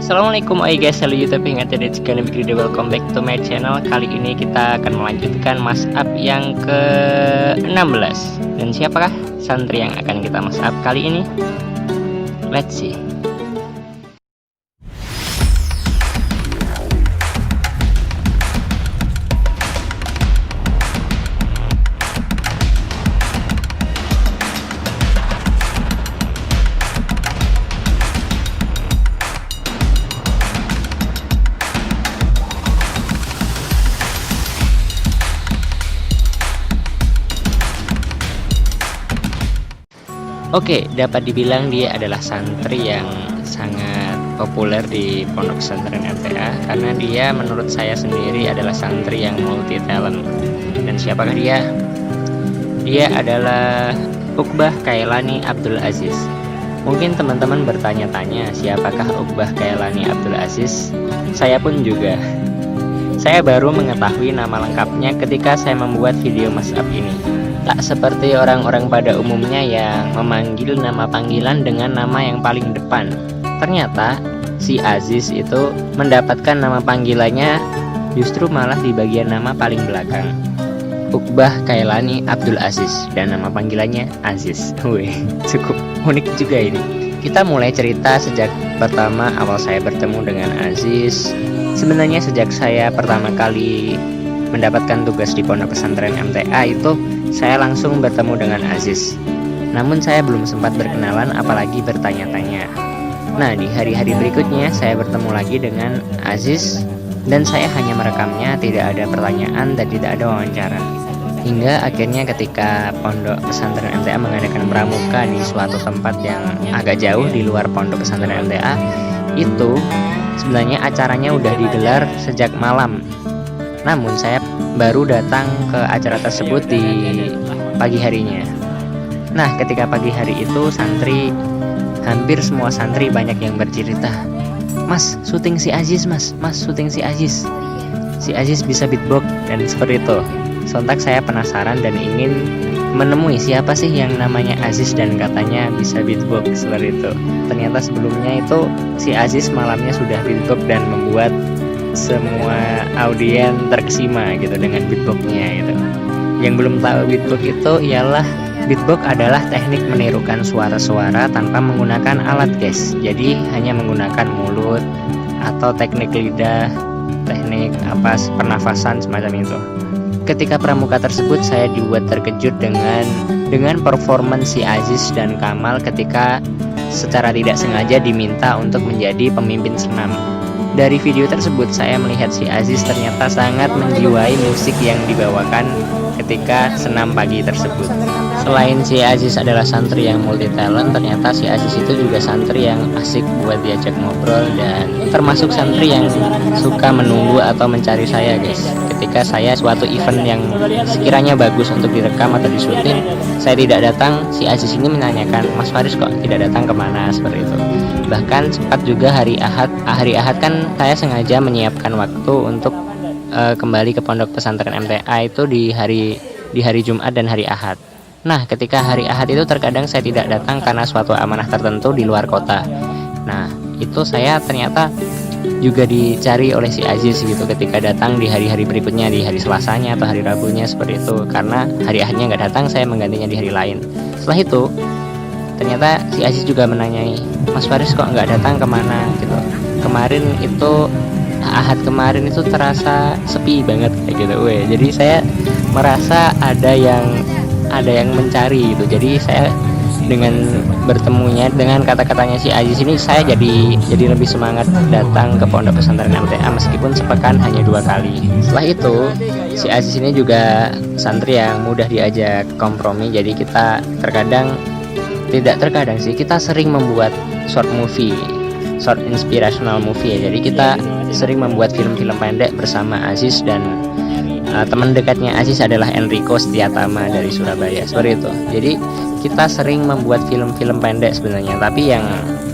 Assalamualaikum guys, halo YouTube ingat jadi sekali video, welcome back to my channel. Kali ini kita akan melanjutkan mas'ab yang ke-16. Dan siapakah santri yang akan kita mas'ab kali ini? Let's see. Oke, dapat dibilang dia adalah santri yang sangat populer di Pondok Pesantren MTA karena dia menurut saya sendiri adalah santri yang multi talent. Dan siapakah dia? Dia adalah Uqbah Kailani Abdul Aziz. Mungkin teman-teman bertanya-tanya, siapakah Uqbah Kailani Abdul Aziz? Saya pun juga. Saya baru mengetahui nama lengkapnya ketika saya membuat video mas'ab ini. Tak seperti orang-orang pada umumnya yang memanggil nama panggilan dengan nama yang paling depan. Ternyata si Aziz itu mendapatkan nama panggilannya justru malah di bagian nama paling belakang. Uqbah Kailani Abdul Aziz dan nama panggilannya Aziz. Wih, cukup unik juga ini. Kita mulai cerita sejak pertama awal saya bertemu dengan Aziz. Sebenarnya sejak saya pertama kali mendapatkan tugas di Pondok Pesantren MTA itu saya langsung bertemu dengan Aziz. Namun saya belum sempat berkenalan apalagi bertanya-tanya. Nah, di hari-hari berikutnya saya bertemu lagi dengan Aziz dan saya hanya merekamnya, tidak ada pertanyaan dan tidak ada wawancara. Hingga akhirnya ketika Pondok Pesantren MTA mengadakan pramuka di suatu tempat yang agak jauh di luar Pondok Pesantren MTA, itu sebenarnya acaranya udah digelar sejak malam. Namun saya baru datang ke acara tersebut di pagi harinya. Nah, ketika pagi hari itu hampir semua santri banyak yang bercerita, "Mas, syuting si Aziz mas syuting si Aziz. Si Aziz bisa beatbox," dan seperti itu. Sontak saya penasaran dan ingin menemui siapa sih yang namanya Aziz dan katanya bisa beatbox seperti itu. Ternyata sebelumnya itu si Aziz malamnya sudah beatbox dan membuat semua audien terkesima gitu dengan beatboxnya gitu. Yang belum tahu beatbox itu ialah beatbox adalah teknik menirukan suara-suara tanpa menggunakan alat guys. Jadi hanya menggunakan mulut atau teknik lidah, teknik pernafasan semacam itu. Ketika pramuka tersebut saya dibuat terkejut dengan performance si Aziz dan Kamal ketika secara tidak sengaja diminta untuk menjadi pemimpin senam. Dari video tersebut saya melihat si Aziz ternyata sangat menjiwai musik yang dibawakan ketika senam pagi tersebut. Selain si Aziz adalah santri yang multi talent, ternyata si Aziz itu juga santri yang asik buat diajak ngobrol dan termasuk santri yang suka menunggu atau mencari saya guys. Ketika saya suatu event yang sekiranya bagus untuk direkam atau disuting, saya tidak datang, si Aziz ini menanyakan, "Mas Faris kok tidak datang kemana?" Seperti itu. Bahkan sempat juga hari Ahad kan saya sengaja menyiapkan waktu untuk kembali ke Pondok Pesantren MTA itu di hari Jumat dan hari Ahad. Nah, ketika hari Ahad itu terkadang saya tidak datang karena suatu amanah tertentu di luar kota. Nah, itu saya ternyata juga dicari oleh si Aziz gitu ketika datang di hari-hari berikutnya, di hari Selasanya atau hari Rabunya seperti itu. Karena hari Ahadnya nggak datang, saya menggantinya di hari lain. Setelah itu ternyata si Aziz juga menanyai, "Mas Faris kok nggak datang kemana?" gitu. Kemarin itu Ahad kemarin itu terasa sepi banget kayak gitu. Jadi saya merasa ada yang mencari gitu. Jadi saya dengan bertemunya dengan kata-katanya si Aziz ini, saya jadi lebih semangat datang ke Pondok Pesantren MTA meskipun sepekan hanya 2 kali. Setelah itu si Aziz ini juga santri yang mudah diajak kompromi. Jadi kita kita sering membuat short inspirational movie ya. Jadi kita sering membuat film-film pendek bersama Aziz dan teman dekatnya Aziz adalah Enrico Setiatama dari Surabaya seperti itu. Jadi kita sering membuat film-film pendek sebenarnya, tapi yang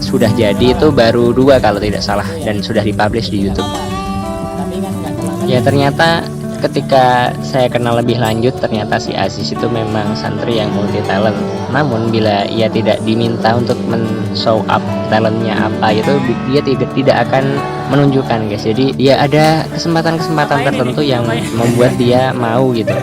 sudah jadi itu baru 2 kalau tidak salah dan sudah dipublish di YouTube. Ya, ternyata ketika saya kenal lebih lanjut, ternyata si Aziz itu memang santri yang multi talent. Namun bila ia tidak diminta untuk show up talentnya apa itu, dia tidak akan menunjukkan guys. Jadi ya ada kesempatan-kesempatan tertentu yang membuat dia mau gitu,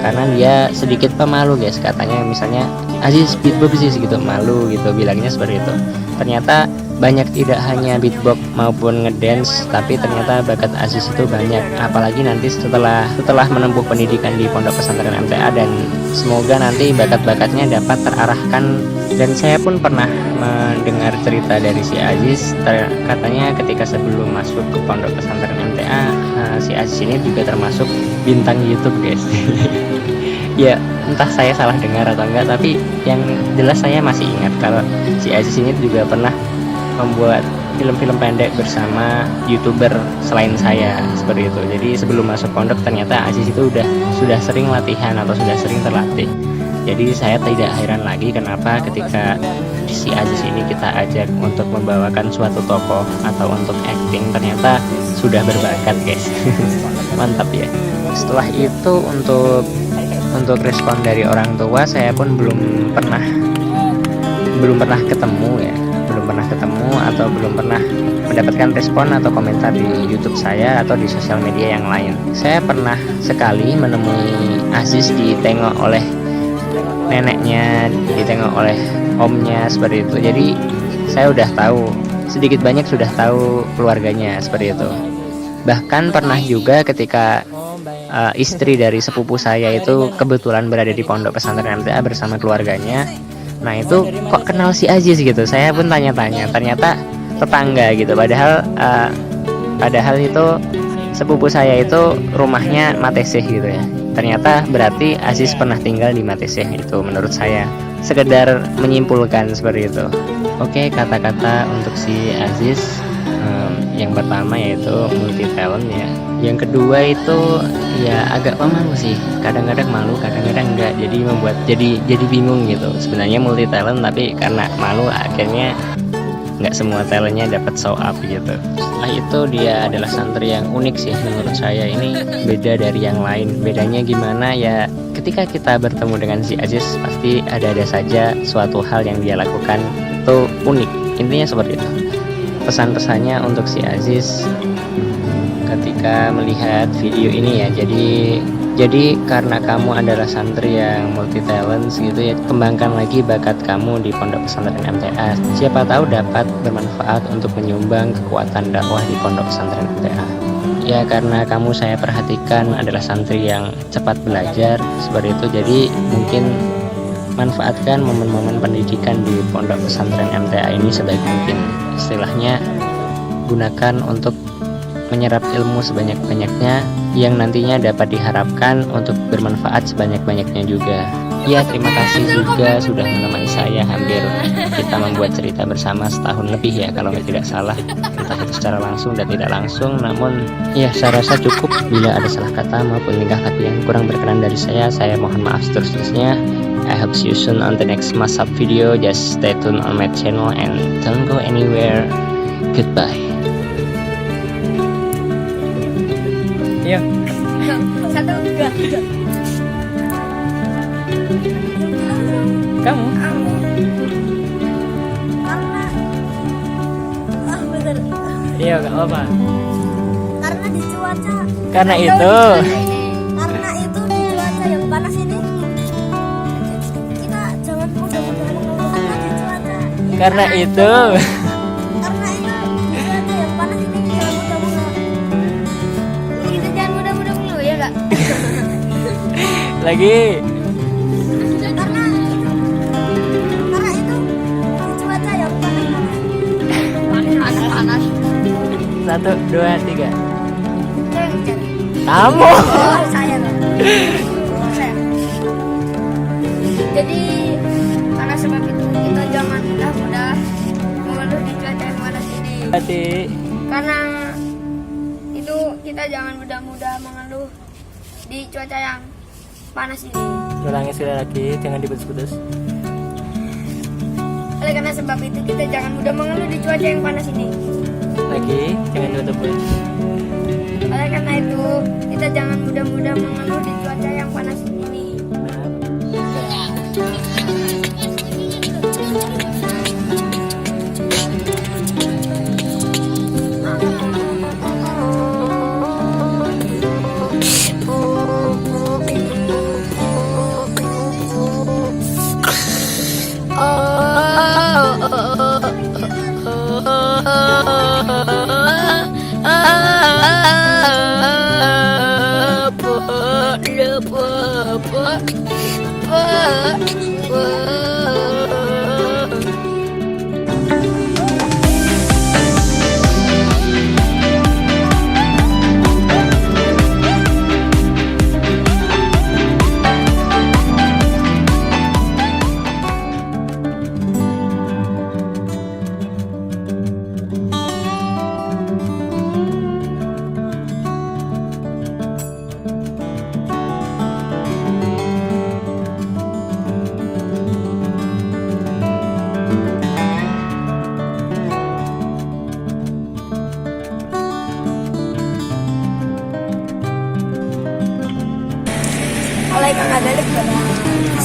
karena dia sedikit pemalu guys. Katanya misalnya Aziz beatbox sih gitu, malu gitu bilangnya seperti itu. Ternyata banyak, tidak hanya beatbox maupun ngedance, tapi ternyata bakat Aziz itu banyak. Apalagi nanti setelah menempuh pendidikan di Pondok Pesantren MTA, dan semoga nanti bakat-bakatnya dapat terarahkan. Dan saya pun pernah mendengar cerita dari si Aziz, katanya ketika sebelum masuk ke Pondok Pesantren MTA, si Aziz ini juga termasuk bintang YouTube guys. Ya entah saya salah dengar atau enggak, tapi yang jelas saya masih ingat kalau si Aziz ini juga pernah membuat film-film pendek bersama YouTuber selain saya seperti itu. Jadi sebelum masuk pondok ternyata Aziz itu sudah sering latihan atau sudah sering terlatih. Jadi saya tidak heran lagi kenapa ketika si Aziz ini kita ajak untuk membawakan suatu tokoh atau untuk acting, ternyata sudah berbakat guys. Mantap ya. Setelah itu untuk respon dari orang tua, saya pun belum pernah ketemu atau belum pernah mendapatkan respon atau komentar di YouTube saya atau di sosial media yang lain. Saya pernah sekali menemui Aziz ditengok oleh neneknya, ditengok oleh omnya seperti itu. Jadi saya udah tahu, sedikit banyak sudah tahu keluarganya seperti itu. Bahkan pernah juga ketika istri dari sepupu saya itu kebetulan berada di Pondok Pesantren MTA bersama keluarganya. Nah itu kok kenal si Aziz gitu. Saya pun tanya-tanya, ternyata tetangga gitu. Padahal itu sepupu saya itu rumahnya Matesih gitu ya. Ternyata berarti Aziz pernah tinggal di Matesih itu, menurut saya. Sekedar menyimpulkan seperti itu. Oke, kata-kata untuk si Aziz, yang pertama yaitu multi talent ya. Yang kedua itu ya agak pemalu sih, kadang-kadang malu, kadang-kadang enggak, jadi membuat jadi bingung gitu. Sebenarnya multi talent tapi karena malu akhirnya nggak semua talentnya dapat show up gitu. Setelah itu dia adalah santri yang unik sih menurut saya. Ini beda dari yang lain. Bedanya gimana ya, ketika kita bertemu dengan si Aziz pasti ada saja suatu hal yang dia lakukan itu unik, intinya seperti itu. Pesan-pesannya untuk si Aziz ketika melihat video ini ya, jadi karena kamu adalah santri yang multi talent gitu ya, kembangkan lagi bakat kamu di Pondok Pesantren MTA. Siapa tahu dapat bermanfaat untuk menyumbang kekuatan dakwah di Pondok Pesantren MTA. Ya karena kamu saya perhatikan adalah santri yang cepat belajar seperti itu, jadi mungkin manfaatkan momen-momen pendidikan di Pondok Pesantren MTA ini sebaik mungkin. Istilahnya gunakan untuk menyerap ilmu sebanyak-banyaknya yang nantinya dapat diharapkan untuk bermanfaat sebanyak-banyaknya juga. Ya terima kasih juga sudah menemani saya, hampir kita membuat cerita bersama setahun lebih ya kalau tidak salah, entah itu secara langsung dan tidak langsung. Namun ya saya rasa cukup. Bila ada salah kata maupun tingkah laku yang kurang berkenan dari saya mohon maaf terus-terusnya. I hope see you soon on the next mashup video. Just stay tuned on my channel and don't go anywhere. Goodbye. Iya. Satu, dua, tiga. Kamu? Karena bener. Iya, gak apa-apa. Karena di cuaca. Karena itu. Karena itu di cuaca yang panas ini. Kita jangan mudah-mudah mengeluhkan di cuaca. Karena itu. Karena itu di cuaca yang panas ini jangan mudah-mudah. Kita jangan mudah-mudah mengeluh ya kak. Lagi. Karena itu di cuaca yang panas. 1, 2, 3. Ceng. Kamu. Oh, saya loh. Saya. Jadi karena sebab itu kita jangan mudah-mudah mengeluh di cuaca yang panas ini. Hati. Karena itu kita jangan mudah-mudah mengeluh di cuaca yang panas ini. Ulangi sekali lagi, jangan diputus-putus. Oleh karena sebab itu kita jangan mudah mengeluh di cuaca yang panas ini. Lagi, jangan ditutup. Oleh karena itu kita jangan mudah-mudah mengeluh di cuaca yang panas ini.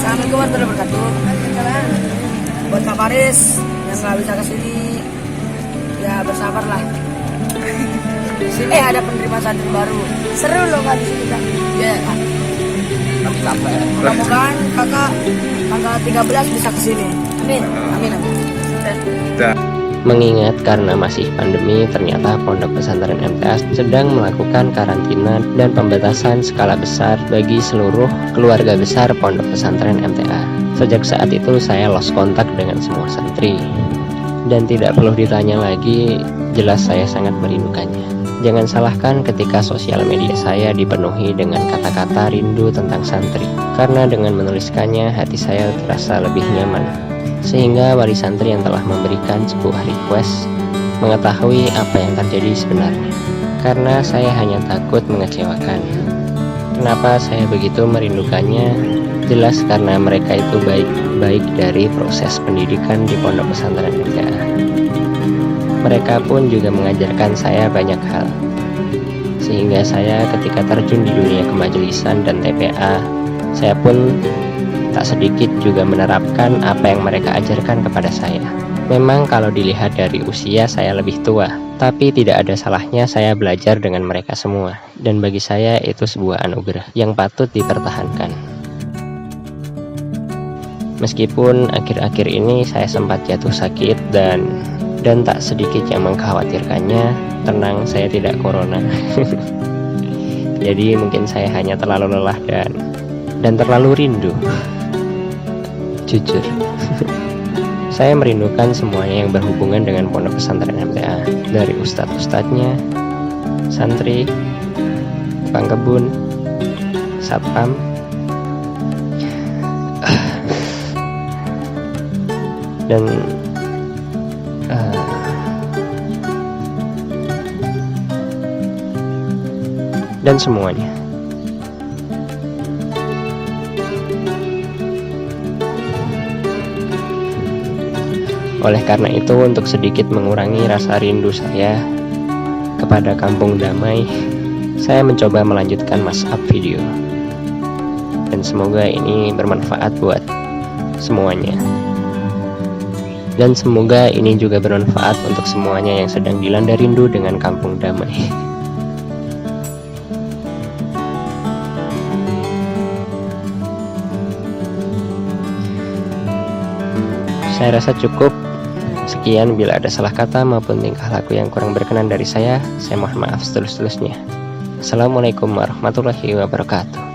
Assalamualaikum warahmatullahi wabarakatuh. Buat Kak Faris yang nggak bisa kesini, ya bersabarlah. Sini ada penerimaan santri baru. Seru loh Kak di sini Kak. Ya Kak. Mudah-mudahan kakak tanggal 13 bisa kesini. Amin. Amin. Mengingat karena masih pandemi, ternyata Pondok Pesantren MTA sedang melakukan karantina dan pembatasan skala besar bagi seluruh keluarga besar Pondok Pesantren MTA. Sejak saat itu saya lost kontak dengan semua santri. Dan tidak perlu ditanya lagi, jelas saya sangat merindukannya. Jangan salahkan ketika sosial media saya dipenuhi dengan kata-kata rindu tentang santri. Karena dengan menuliskannya, hati saya terasa lebih nyaman. Sehingga wali santri yang telah memberikan sebuah request mengetahui apa yang terjadi sebenarnya. Karena saya hanya takut mengecewakan. Kenapa saya begitu merindukannya? Jelas karena mereka itu baik dari proses pendidikan di Pondok Pesantren MTA. Mereka pun juga mengajarkan saya banyak hal. Sehingga saya ketika terjun di dunia kemajelisan dan TPA, saya pun tak sedikit juga menerapkan apa yang mereka ajarkan kepada saya. Memang kalau dilihat dari usia saya lebih tua, tapi tidak ada salahnya saya belajar dengan mereka semua. Dan bagi saya itu sebuah anugerah yang patut dipertahankan. Meskipun akhir-akhir ini saya sempat jatuh sakit dan tak sedikit yang mengkhawatirkannya, tenang, saya tidak corona. Jadi mungkin saya hanya terlalu lelah dan terlalu rindu. Jujur, saya merindukan semuanya yang berhubungan dengan Pondok Pesantren MTA, dari ustadz-ustadznya, santri, tukang kebun, satpam, dan semuanya. Oleh karena itu, untuk sedikit mengurangi rasa rindu saya kepada Kampung Damai, saya mencoba melanjutkan mashup video. Dan semoga ini bermanfaat buat semuanya. Dan semoga ini juga bermanfaat untuk semuanya yang sedang dilanda rindu dengan Kampung Damai. Saya rasa cukup. Sekian, bila ada salah kata maupun tingkah laku yang kurang berkenan dari saya mohon maaf setulus-tulusnya. Assalamualaikum warahmatullahi wabarakatuh.